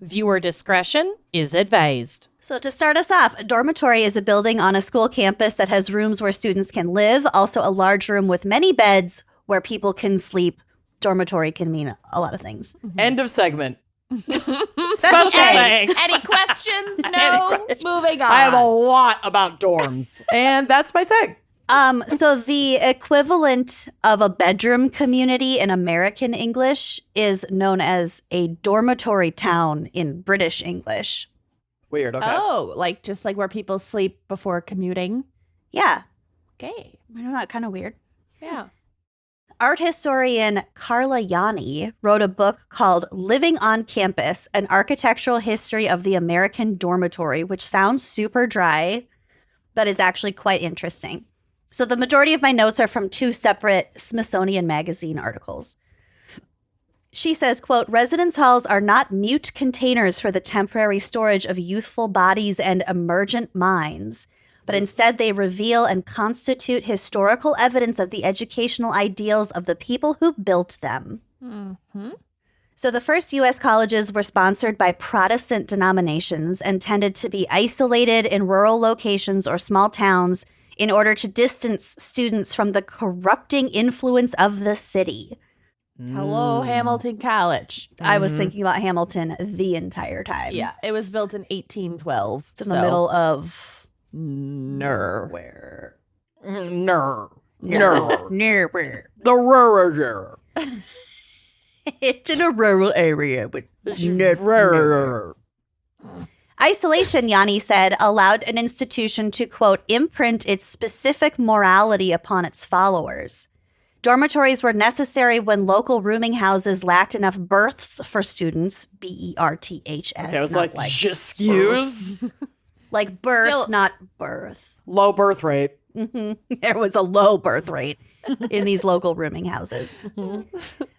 Viewer discretion is advised. So to start us off, a dormitory is a building on a school campus that has rooms where students can live, also a large room with many beds where people can sleep. Dormitory can mean a lot of things. Mm-hmm. End of segment. Special thanks. Any questions? No. Moving on. I have a lot about dorms, and that's my seg. So the equivalent of a bedroom community in American English is known as a dormitory town in British English. Weird, okay. Oh, just like where people sleep before commuting? Yeah. Okay. Isn't that kind of weird? Yeah. Art historian Carla Yanni wrote a book called Living on Campus, An Architectural History of the American Dormitory, which sounds super dry, but is actually quite interesting. So the majority of my notes are from two separate Smithsonian Magazine articles. She says, quote, residence halls are not mute containers for the temporary storage of youthful bodies and emergent minds, but instead they reveal and constitute historical evidence of the educational ideals of the people who built them. Mm-hmm. So the first U.S. colleges were sponsored by Protestant denominations and tended to be isolated in rural locations or small towns in order to distance students from the corrupting influence of the city. Hello, Hamilton College. I was thinking about Hamilton the entire time. Yeah, it was built in 1812. It's in the middle of nowhere. Nowhere. The rural. It's in a rural area with Isolation, Yanni said, allowed an institution to, quote, imprint its specific morality upon its followers. Dormitories were necessary when local rooming houses lacked enough berths for students, BERTHS. Okay, I was like, excuse? Like birth, Still- not birth. Low birth rate. Mm-hmm. There was a low birth rate in these local rooming houses.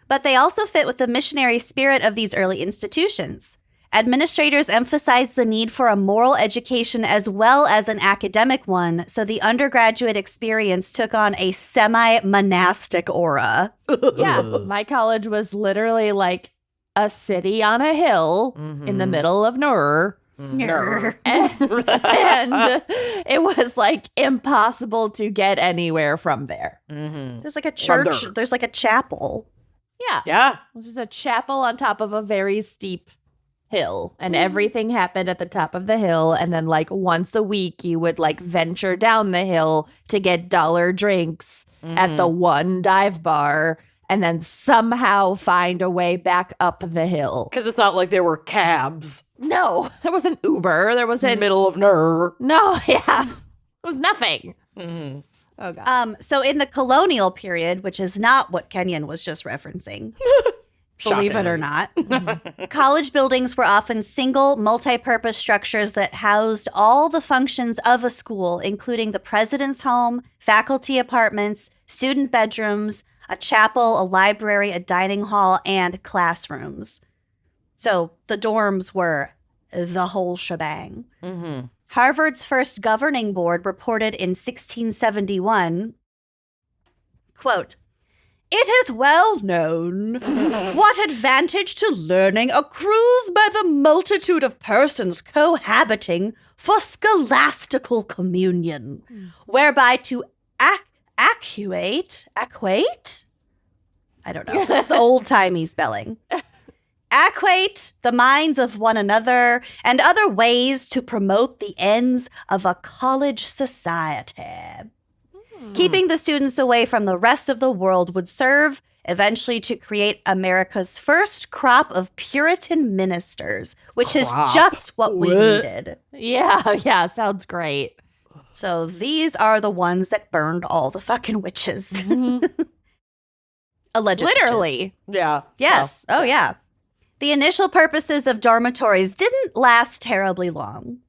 But they also fit with the missionary spirit of these early institutions. Administrators emphasized the need for a moral education as well as an academic one, so the undergraduate experience took on a semi-monastic aura. Yeah, my college was literally like a city on a hill in the middle of nowhere. And it was like impossible to get anywhere from there. Mm-hmm. There's like a church, there's like a chapel. Yeah. Yeah. Which is a chapel on top of a very steep hill, and everything happened at the top of the hill, and then like once a week you would like venture down the hill to get dollar drinks at the one dive bar and then somehow find a way back up the hill. Because it's not like there were cabs. No, there wasn't Uber, there wasn't Middle of nowhere. no, yeah, it was nothing. Mm-hmm. Oh god. So in the colonial period, which is not what Kenyon was just referencing, believe it or not, college buildings were often single, multi-purpose structures that housed all the functions of a school, including the president's home, faculty apartments, student bedrooms, a chapel, a library, a dining hall, and classrooms. So the dorms were the whole shebang. Mm-hmm. Harvard's first governing board reported in 1671, quote, it is well known what advantage to learning accrues by the multitude of persons cohabiting for scholastical communion, whereby to acquate? I don't know. This is old-timey spelling. Acquate the minds of one another and other ways to promote the ends of a college society. Keeping the students away from the rest of the world would serve eventually to create America's first crop of Puritan ministers, which is just what we needed. Yeah, sounds great. So these are the ones that burned all the fucking witches. Alleged Literally. witches. Yeah. Yes. Oh, yeah. The initial purposes of dormitories didn't last terribly long.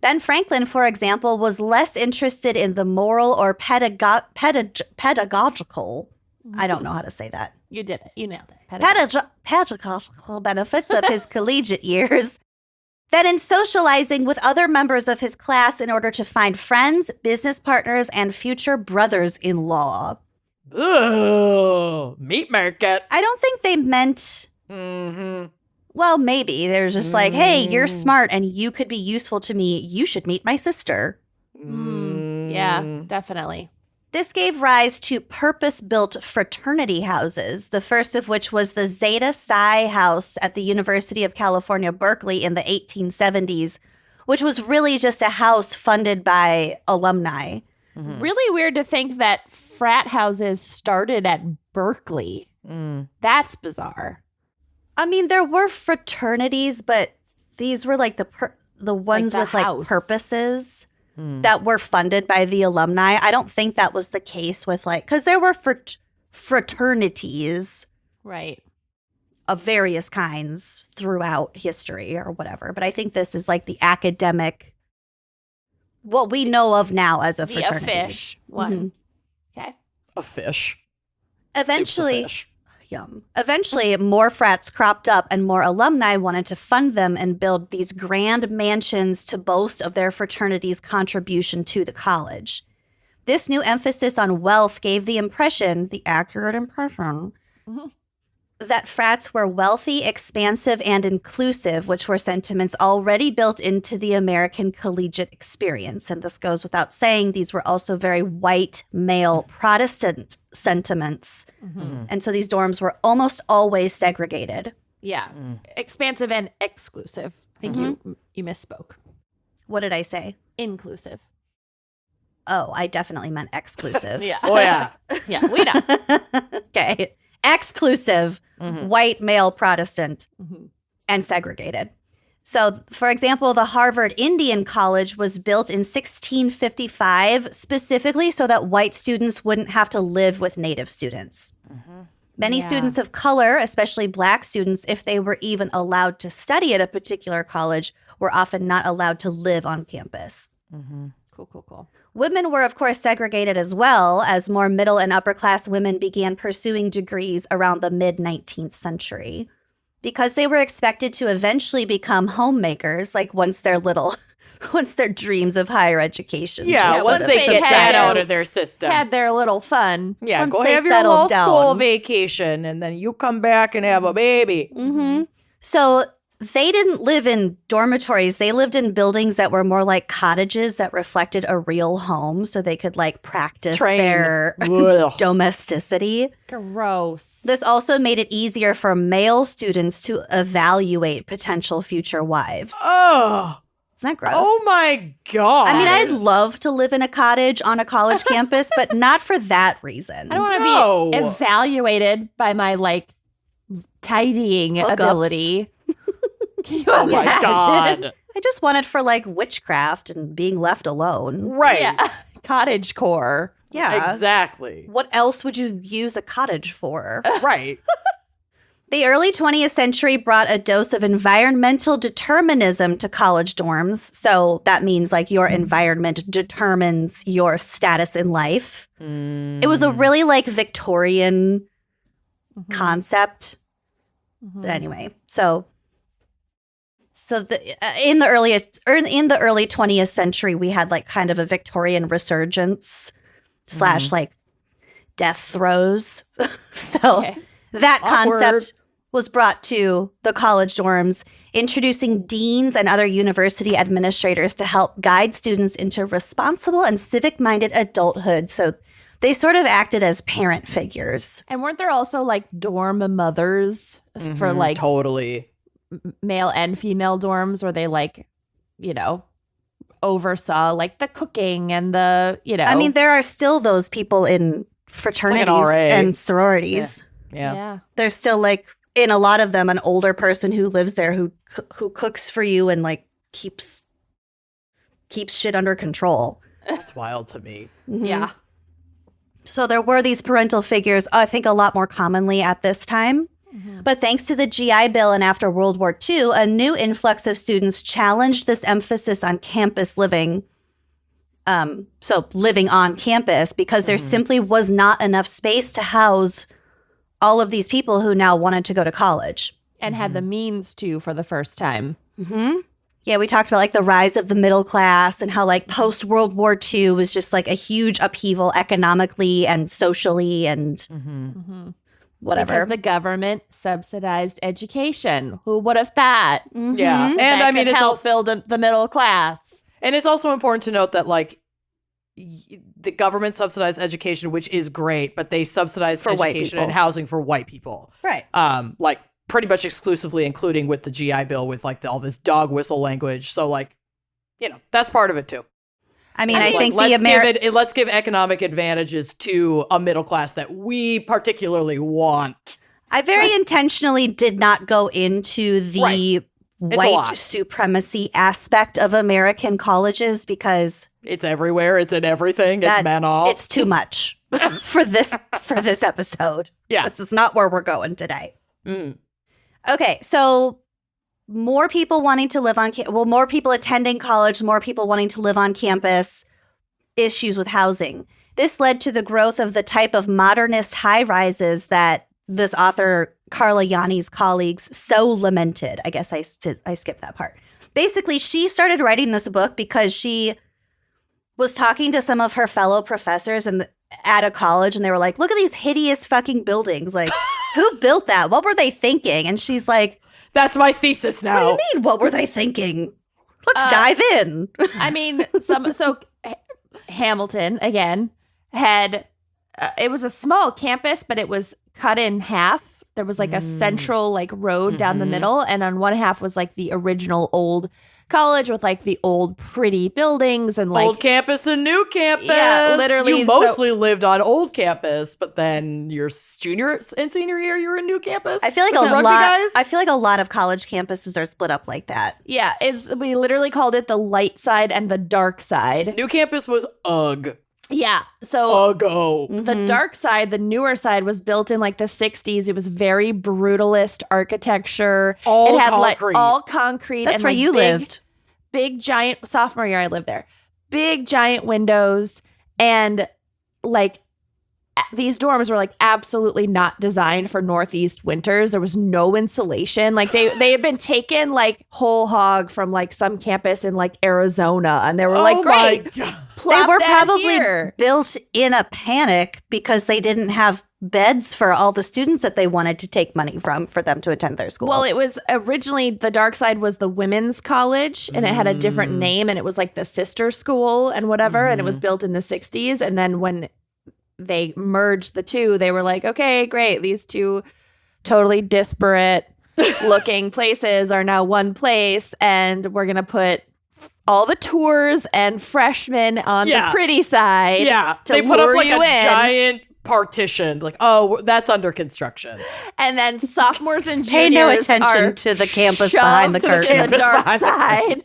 Ben Franklin, for example, was less interested in the moral or pedagogical, I don't know how to say that, You did it. You nailed it. pedagogical benefits of his collegiate years than in socializing with other members of his class in order to find friends, business partners, and future brothers-in-law. Ugh, meat market. I don't think they meant Well, maybe. There's just like, hey, you're smart and you could be useful to me. You should meet my sister. Yeah, definitely. This gave rise to purpose-built fraternity houses, the first of which was the Zeta Psi House at the University of California, Berkeley in the 1870s, which was really just a house funded by alumni. Really weird to think that frat houses started at Berkeley. That's bizarre. I mean, there were fraternities, but these were like the ones the with like house. purposes that were funded by the alumni. I don't think that was the case with like, because there were fraternities Right. of various kinds throughout history or whatever. But I think this is like the academic, what we know of now as a The fraternity. fish one. Okay. A fish. Eventually, Soup's a fish. yum. Eventually, more frats cropped up and more alumni wanted to fund them and build these grand mansions to boast of their fraternity's contribution to the college. This new emphasis on wealth gave the accurate impression, that frats were wealthy, expansive, and inclusive, which were sentiments already built into the American collegiate experience. And this goes without saying, these were also very white, male, Protestant sentiments. And so these dorms were almost always segregated. Yeah. Expansive and exclusive. I think you misspoke. What did I say? Inclusive. Oh, I definitely meant exclusive. Yeah. Oh, yeah. Yeah, we know. Okay. Exclusive, white, male, Protestant, and segregated. So, for example, the Harvard Indian College was built in 1655 specifically so that white students wouldn't have to live with Native students. Many students of color, especially Black students, if they were even allowed to study at a particular college, were often not allowed to live on campus. Cool. Women were, of course, segregated as well, as more middle and upper class women began pursuing degrees around the mid-19th century. Because they were expected to eventually become homemakers, like once their dreams of higher education. Yeah, just once sort of they get subsided. that out of their system. Had their little fun. Yeah, once go they have your settled little school down. vacation, and then you come back and have a baby. So they didn't live in dormitories. They lived in buildings that were more like cottages that reflected a real home, so they could like practice Train. their Ugh. domesticity. Gross. This also made it easier for male students to evaluate potential future wives. Oh, Isn't that gross? oh my God. I mean, I'd love to live in a cottage on a college campus, but not for that reason. I don't want to No. be evaluated by my like tidying Hookups. ability. Can you Oh my imagine? God. I just want it for like witchcraft and being left alone. Right. Yeah. Cottage core. Yeah. Exactly. What else would you use a cottage for? Right. The early 20th century brought a dose of environmental determinism to college dorms. So that means like your environment determines your status in life. It was a really like Victorian concept. But anyway, so in the early 20th century, we had like kind of a Victorian resurgence / like death throes. So Okay. that Awkward. concept was brought to the college dorms, introducing deans and other university administrators to help guide students into responsible and civic-minded adulthood. So they sort of acted as parent figures. And weren't there also like dorm mothers for like Totally. male and female dorms where they like, oversaw like the cooking and the, I mean, there are still those people in fraternities RA. and sororities. Yeah. There's still like, in a lot of them, an older person who lives there who cooks for you and like keeps shit under control. That's wild to me. Yeah. So there were these parental figures, I think a lot more commonly at this time. But thanks to the GI Bill and after World War II, a new influx of students challenged this emphasis on campus living. So living on campus, because there simply was not enough space to house all of these people who now wanted to go to college. And had the means to for the first time. Yeah, we talked about like the rise of the middle class and how like post World War II was just like a huge upheaval economically and socially, and whatever. Because the government subsidized education. Who would have thought? Yeah. And That I mean, could it's help also, build the middle class. and it's also important to note that like the government subsidized education, which is great, but they subsidized For white education people. and housing for white people. Right. Like pretty much exclusively, including with the GI Bill with like all this dog whistle language. So like, you know, that's part of it too. I mean, I Like, think let's give economic advantages to a middle class that we particularly want. I very intentionally did not go into the Right. a white lot. supremacy aspect of American colleges because It's everywhere. It's in everything. It's man all. it's too much for this episode. Yeah. This is not where we're going today. Mm. Okay, so more people wanting to live on more people attending college, more people wanting to live on campus, issues with housing. This led to the growth of the type of modernist high-rises that this author Carla Yanni's colleagues so lamented. I guess I skipped that part. Basically, she started writing this book because she was talking to some of her fellow professors at a college, and they were like, look at these hideous fucking buildings. Like, who built that? What were they thinking? And she's like, That's my thesis now. what do you mean, what were they thinking? Let's dive in. I mean, Hamilton, again, had, it was a small campus, but it was cut in half. There was like a central like road down the middle. And on one half was like the original old college with like the old pretty buildings and like old campus and new campus. Yeah, literally, You mostly lived on old campus, but then your junior and senior year, you were in new campus. I feel like With the rugby guys. I feel like a lot of college campuses are split up like that. yeah, we literally called it the light side and the dark side. New campus was ugh. Yeah. So Uggo. the dark side, the newer side, was built in like the 60s. It was very brutalist architecture. All it had concrete. like all concrete. That's and, where like, you lived. Big giant sophomore year I lived there. Big giant windows, and like these dorms were like absolutely not designed for Northeast winters. There was no insulation. Like they had been taken like whole hog from like some campus in like Arizona, and they were like, my great. God. They Plop were that probably here. built in a panic because they didn't have beds for all the students that they wanted to take money from for them to attend their school. Well, it was originally the dark side was the women's college, and it had a different name, and it was like the sister school and whatever, and it was built in the 60s. And then when they merged the two, they were like, okay, great. These two totally disparate looking places are now one place, and we're going to put all the tours and freshmen on the pretty side. Yeah. to They put up lure like you a in. giant partition. Like, oh, that's under construction. And then sophomores and juniors Pay no attention are to the campus shoved behind the to curtain. the Campus dark behind the side.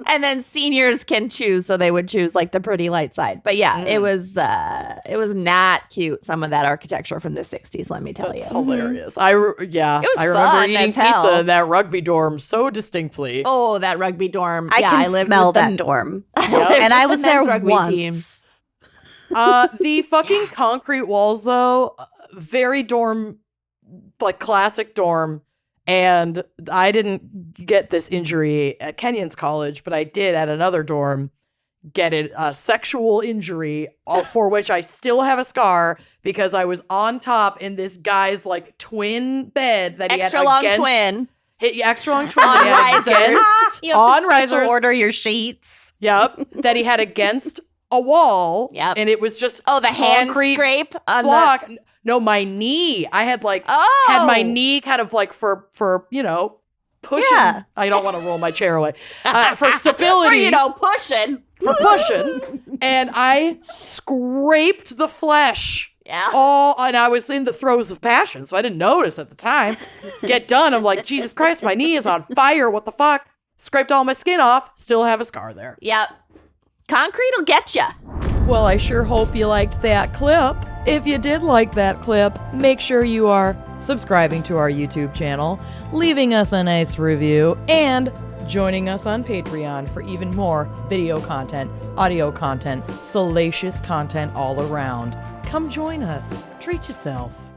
And then seniors can choose, so they would choose like the pretty light side. But yeah, it was not cute. Some of that architecture from the 60s, let me tell That's you. hilarious. I remember fun eating as hell. pizza in that rugby dorm so distinctly. Oh, that rugby dorm. I yeah, can I lived smell with the- that dorm. lived And I with was the there men's rugby once. team. The fucking concrete walls, though, very dorm, like classic dorm. And I didn't get this injury at Kenyon's college, but I did at another dorm get a sexual injury for which I still have a scar because I was on top in this guy's like twin bed that Extra he had long against, twin. Extra long twin. On that he had risers. against- You have on to special risers. order your sheets. Yep. That he had against a wall. Yep. And it was just Oh, the hand concrete scrape on block. No, my knee. I had like Oh. had my knee kind of like for pushing. Yeah. I don't want to roll my chair away. For stability. For, pushing. For pushing. And I scraped the flesh. Yeah. And I was in the throes of passion, so I didn't notice at the time. Get done. I'm like, Jesus Christ, my knee is on fire. What the fuck? Scraped all my skin off. Still have a scar there. Yep. Concrete will get you. Well, I sure hope you liked that clip. If you did like that clip, make sure you are subscribing to our YouTube channel, leaving us a nice review, and joining us on Patreon for even more video content, audio content, salacious content all around. Come join us. Treat yourself.